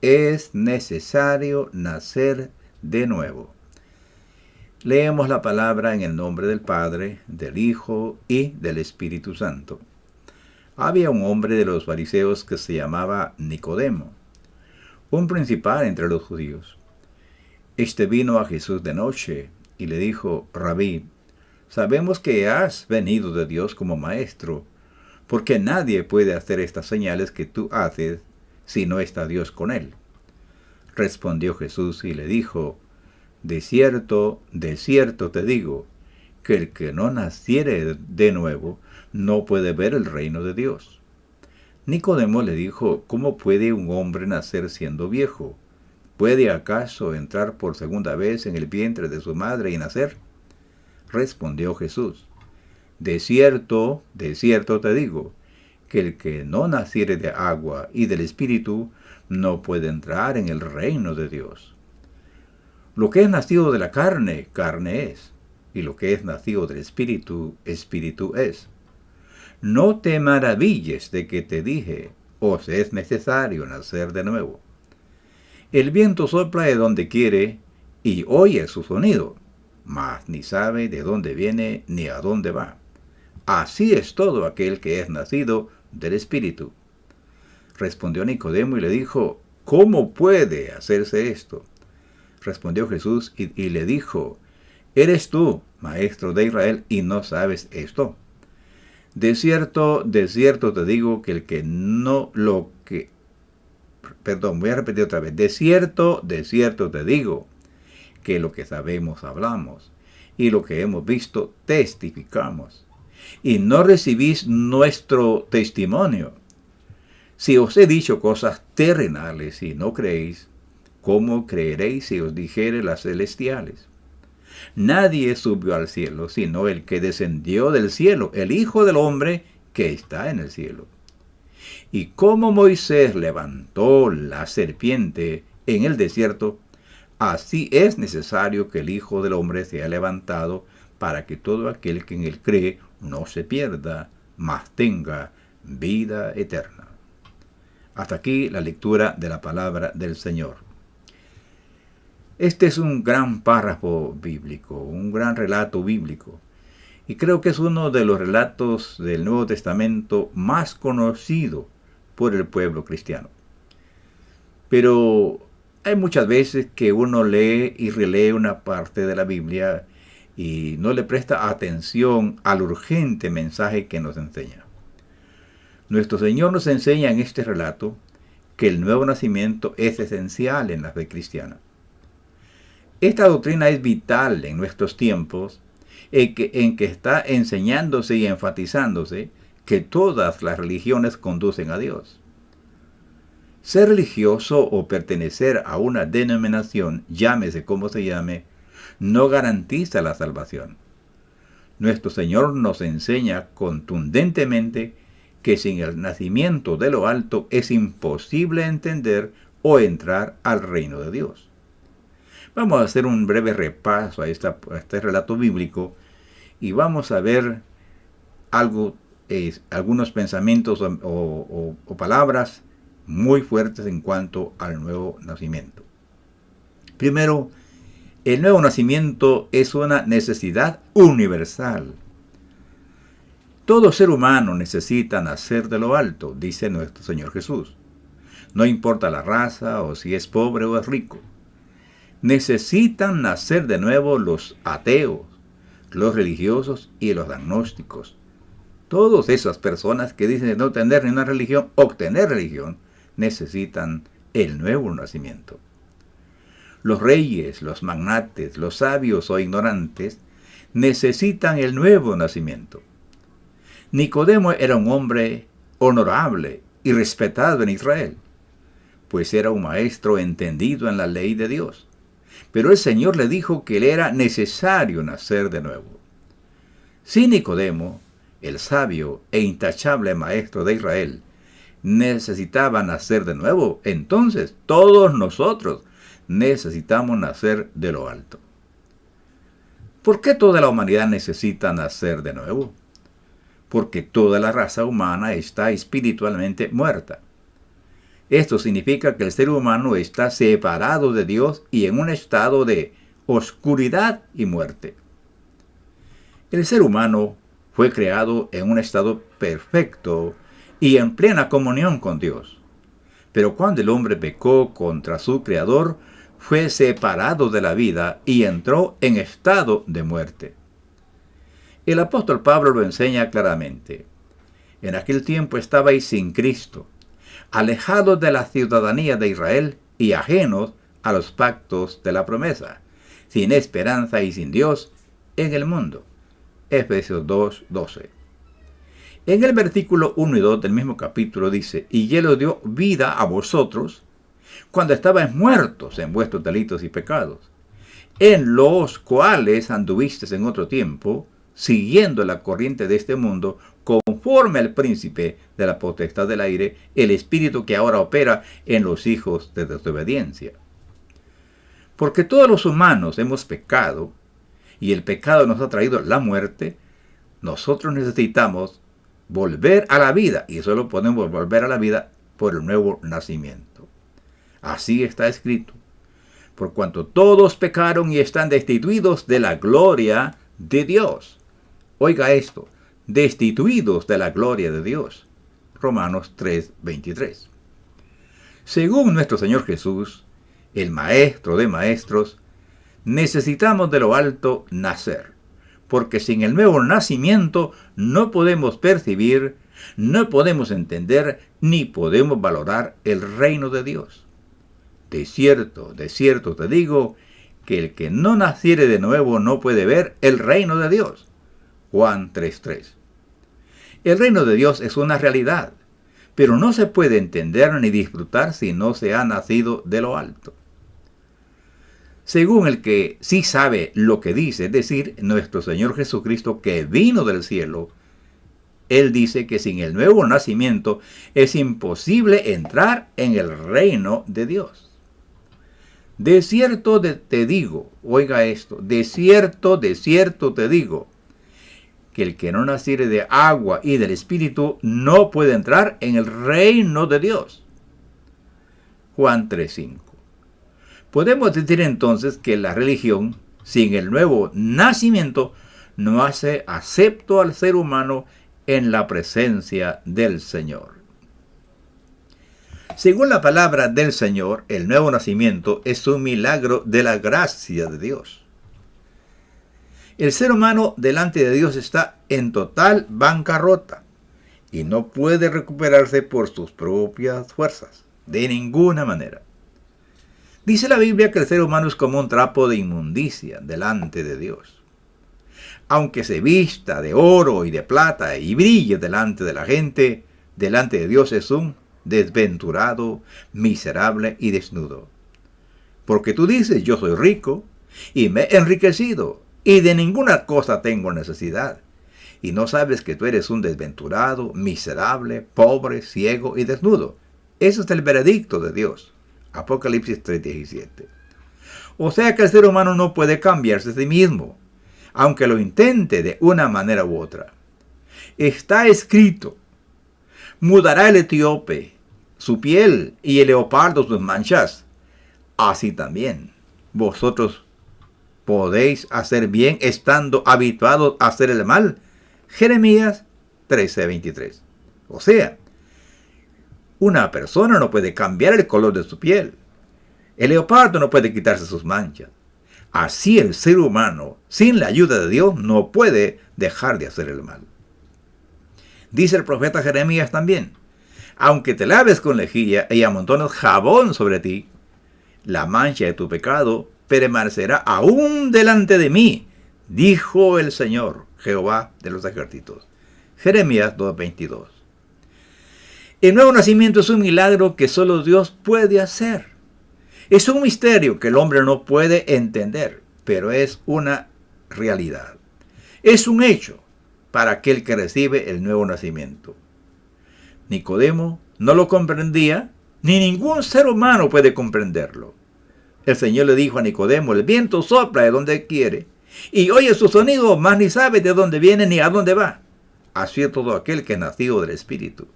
es necesario nacer de nuevo. Leemos la palabra en el nombre del Padre, del Hijo y del Espíritu Santo. Había un hombre de los fariseos que se llamaba Nicodemo, un principal entre los judíos. Este vino a Jesús de noche y le dijo: Rabí, sabemos que has venido de Dios como maestro, porque nadie puede hacer estas señales que tú haces si no está Dios con él. Respondió Jesús y le dijo: de cierto te digo, que el que no naciere de nuevo no puede ver el reino de Dios. Nicodemo le dijo: ¿cómo puede un hombre nacer siendo viejo? ¿Puede acaso entrar por segunda vez en el vientre de su madre y nacer? Respondió Jesús: de cierto te digo, que el que no naciere de agua y del Espíritu no puede entrar en el reino de Dios. Lo que es nacido de la carne, carne es, y lo que es nacido del Espíritu, Espíritu es. No te maravilles de que te dije: os es necesario nacer de nuevo. El viento sopla de donde quiere y oye su sonido, mas ni sabe de dónde viene ni a dónde va. Así es todo aquel que es nacido del Espíritu. Respondió Nicodemo y le dijo: ¿cómo puede hacerse esto? Respondió Jesús y le dijo: ¿eres tú, maestro de Israel, y no sabes esto? De cierto te digo que el que no lo que... Perdón, voy a repetir otra vez. De cierto te digo que lo que sabemos hablamos, y lo que hemos visto testificamos, y no recibís nuestro testimonio. Si os he dicho cosas terrenales y no creéis, ¿cómo creeréis si os dijere las celestiales? Nadie subió al cielo, sino el que descendió del cielo, el Hijo del Hombre que está en el cielo. Y como Moisés levantó la serpiente en el desierto, así es necesario que el Hijo del Hombre sea levantado, para que todo aquel que en él cree no se pierda, mas tenga vida eterna. Hasta aquí la lectura de la palabra del Señor. Este es un gran párrafo bíblico, un gran relato bíblico. Y creo que es uno de los relatos del Nuevo Testamento más conocido por el pueblo cristiano. Pero hay muchas veces que uno lee y relee una parte de la Biblia y no le presta atención al urgente mensaje que nos enseña. Nuestro Señor nos enseña en este relato que el nuevo nacimiento es esencial en la fe cristiana. Esta doctrina es vital en nuestros tiempos, en que está enseñándose y enfatizándose que todas las religiones conducen a Dios. Ser religioso o pertenecer a una denominación, llámese como se llame, no garantiza la salvación. Nuestro Señor nos enseña contundentemente que sin el nacimiento de lo alto es imposible entender o entrar al reino de Dios. Vamos a hacer un breve repaso a este relato bíblico y vamos a ver algunos pensamientos o palabras muy fuertes en cuanto al nuevo nacimiento. Primero, el nuevo nacimiento es una necesidad universal. Todo ser humano necesita nacer de lo alto, dice nuestro Señor Jesús. No importa la raza o si es pobre o es rico. Necesitan nacer de nuevo los ateos, los religiosos y los agnósticos. Todas esas personas que dicen no tener ni una religión o tener religión, necesitan el nuevo nacimiento. Los reyes, los magnates, los sabios o ignorantes necesitan el nuevo nacimiento. Nicodemo era un hombre honorable y respetado en Israel, pues era un maestro entendido en la ley de Dios. Pero el Señor le dijo que le era necesario nacer de nuevo. Si Nicodemo, el sabio e intachable maestro de Israel, necesitaba nacer de nuevo, entonces todos nosotros necesitamos nacer de lo alto. ¿Por qué toda la humanidad necesita nacer de nuevo? Porque toda la raza humana está espiritualmente muerta. Esto significa que el ser humano está separado de Dios y en un estado de oscuridad y muerte. El ser humano fue creado en un estado perfecto y en plena comunión con Dios. Pero cuando el hombre pecó contra su Creador, fue separado de la vida y entró en estado de muerte. El apóstol Pablo lo enseña claramente. En aquel tiempo estabais sin Cristo, alejados de la ciudadanía de Israel y ajenos a los pactos de la promesa, sin esperanza y sin Dios en el mundo. Efesios 2:12. En el versículo 1 y 2 del mismo capítulo dice, y Él os dio vida a vosotros cuando estabais muertos en vuestros delitos y pecados, en los cuales anduvisteis en otro tiempo, siguiendo la corriente de este mundo, conforme al príncipe de la potestad del aire, el espíritu que ahora opera en los hijos de desobediencia. Porque todos los humanos hemos pecado, y el pecado nos ha traído la muerte, nosotros necesitamos volver a la vida, y solo podemos volver a la vida por el nuevo nacimiento. Así está escrito, por cuanto todos pecaron y están destituidos de la gloria de Dios. Oiga esto, destituidos de la gloria de Dios. Romanos 3:23. Según nuestro Señor Jesús, el Maestro de Maestros, necesitamos de lo alto nacer, porque sin el nuevo nacimiento no podemos percibir, no podemos entender, ni podemos valorar el reino de Dios. De cierto te digo, que el que no naciere de nuevo no puede ver el reino de Dios. Juan 3:3. El reino de Dios es una realidad, pero no se puede entender ni disfrutar si no se ha nacido de lo alto. Según el que sí sabe lo que dice, es decir, nuestro Señor Jesucristo que vino del cielo, Él dice que sin el nuevo nacimiento es imposible entrar en el reino de Dios. De cierto te digo, oiga esto, de cierto te digo, que el que no naciere de agua y del Espíritu no puede entrar en el reino de Dios. Juan 3:5. Podemos decir entonces que la religión, sin el nuevo nacimiento, no hace acepto al ser humano en la presencia del Señor. Según la palabra del Señor, el nuevo nacimiento es un milagro de la gracia de Dios. El ser humano delante de Dios está en total bancarrota y no puede recuperarse por sus propias fuerzas, de ninguna manera. Dice la Biblia que el ser humano es como un trapo de inmundicia delante de Dios. Aunque se vista de oro y de plata y brille delante de la gente, delante de Dios es un desventurado, miserable y desnudo. Porque tú dices, yo soy rico y me he enriquecido y de ninguna cosa tengo necesidad. Y no sabes que tú eres un desventurado, miserable, pobre, ciego y desnudo. Ese es el veredicto de Dios. Apocalipsis 3:17. O sea que el ser humano no puede cambiarse a sí mismo, aunque lo intente de una manera u otra. Está escrito, mudará el etíope su piel y el leopardo sus manchas. Así también vosotros podéis hacer bien estando habituados a hacer el mal. Jeremías 13:23. O sea, una persona no puede cambiar el color de su piel. El leopardo no puede quitarse sus manchas. Así el ser humano, sin la ayuda de Dios, no puede dejar de hacer el mal. Dice el profeta Jeremías también, aunque te laves con lejía y amontones jabón sobre ti, la mancha de tu pecado permanecerá aún delante de mí, dijo el Señor, Jehová de los ejércitos. Jeremías 2:22. El nuevo nacimiento es un milagro que solo Dios puede hacer. Es un misterio que el hombre no puede entender, pero es una realidad. Es un hecho para aquel que recibe el nuevo nacimiento. Nicodemo no lo comprendía, ni ningún ser humano puede comprenderlo. El Señor le dijo a Nicodemo, el viento sopla de donde quiere, y oye su sonido, mas ni sabe de dónde viene ni a dónde va. Así es todo aquel que es nacido del Espíritu.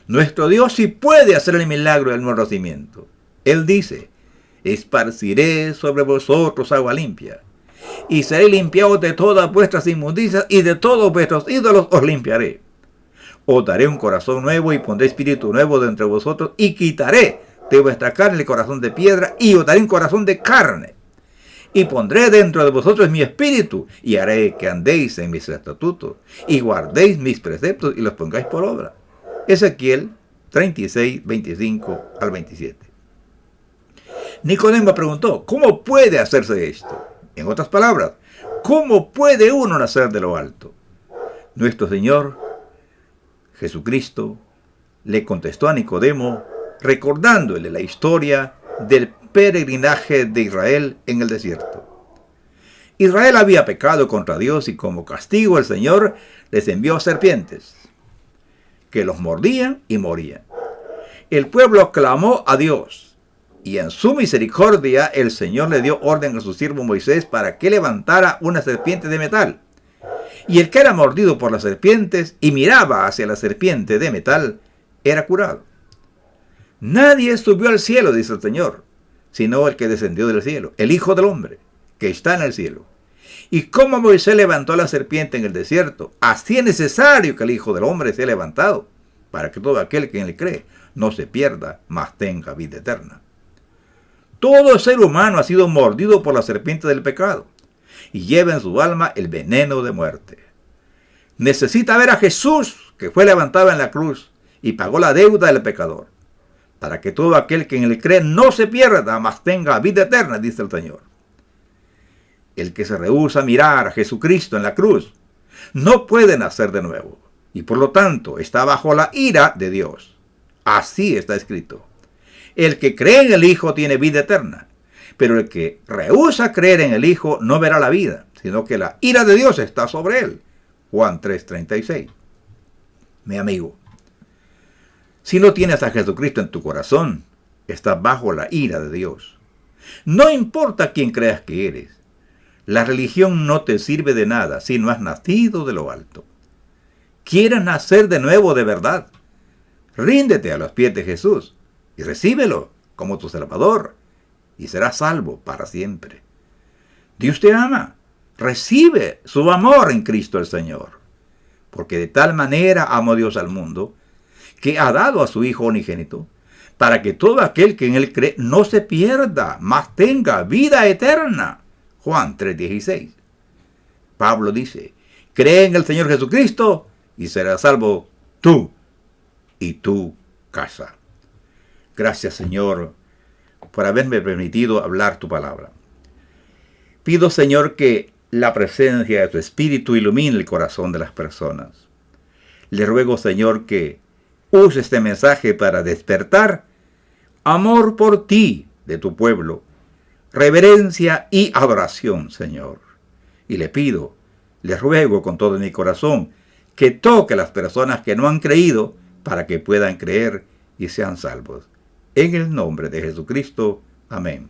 Nuestro Dios sí puede hacer el milagro del nuevo nacimiento. Él dice, esparciré sobre vosotros agua limpia, y seré limpiado de todas vuestras inmundicias, y de todos vuestros ídolos os limpiaré. Os daré un corazón nuevo, y pondré espíritu nuevo de entre vosotros, y quitaré de vuestra carne el corazón de piedra, y os daré un corazón de carne. Y pondré dentro de vosotros mi espíritu, y haré que andéis en mis estatutos, y guardéis mis preceptos, y los pongáis por obra. Ezequiel 36, 25 al 27. Nicodemo preguntó, ¿cómo puede hacerse esto? En otras palabras, ¿cómo puede uno nacer de lo alto? Nuestro Señor Jesucristo le contestó a Nicodemo recordándole la historia del peregrinaje de Israel en el desierto. Israel había pecado contra Dios y como castigo el Señor les envió serpientes que los mordían y morían. El pueblo clamó a Dios y en su misericordia el Señor le dio orden a su siervo Moisés para que levantara una serpiente de metal. Y el que era mordido por las serpientes y miraba hacia la serpiente de metal era curado. Nadie subió al cielo, dice el Señor, sino el que descendió del cielo, el Hijo del Hombre, que está en el cielo. Y como Moisés levantó la serpiente en el desierto, así es necesario que el Hijo del Hombre sea levantado, para que todo aquel que en él cree no se pierda, mas tenga vida eterna. Todo ser humano ha sido mordido por la serpiente del pecado, y lleva en su alma el veneno de muerte. Necesita ver a Jesús, que fue levantado en la cruz, y pagó la deuda del pecador, para que todo aquel que en él cree no se pierda, mas tenga vida eterna, dice el Señor. El que se rehúsa a mirar a Jesucristo en la cruz no puede nacer de nuevo y por lo tanto está bajo la ira de Dios. Así está escrito. El que cree en el Hijo tiene vida eterna, pero el que rehúsa creer en el Hijo no verá la vida, sino que la ira de Dios está sobre él. Juan 3:36. Mi amigo, si no tienes a Jesucristo en tu corazón, estás bajo la ira de Dios. No importa quién creas que eres. La religión no te sirve de nada si no has nacido de lo alto. ¿Quieres nacer de nuevo de verdad? Ríndete a los pies de Jesús y recíbelo como tu Salvador y serás salvo para siempre. Dios te ama. Recibe su amor en Cristo el Señor. Porque de tal manera amó Dios al mundo que ha dado a su Hijo unigénito para que todo aquel que en él cree no se pierda, mas tenga vida eterna. Juan 3:16. Pablo dice, cree en el Señor Jesucristo y serás salvo tú y tu casa. Gracias, Señor, por haberme permitido hablar tu palabra. Pido, Señor, que la presencia de tu Espíritu ilumine el corazón de las personas. Le ruego, Señor, que use este mensaje para despertar amor por ti de tu pueblo, reverencia y adoración, Señor. Y le pido, le ruego con todo mi corazón, que toque a las personas que no han creído para que puedan creer y sean salvos. En el nombre de Jesucristo. Amén.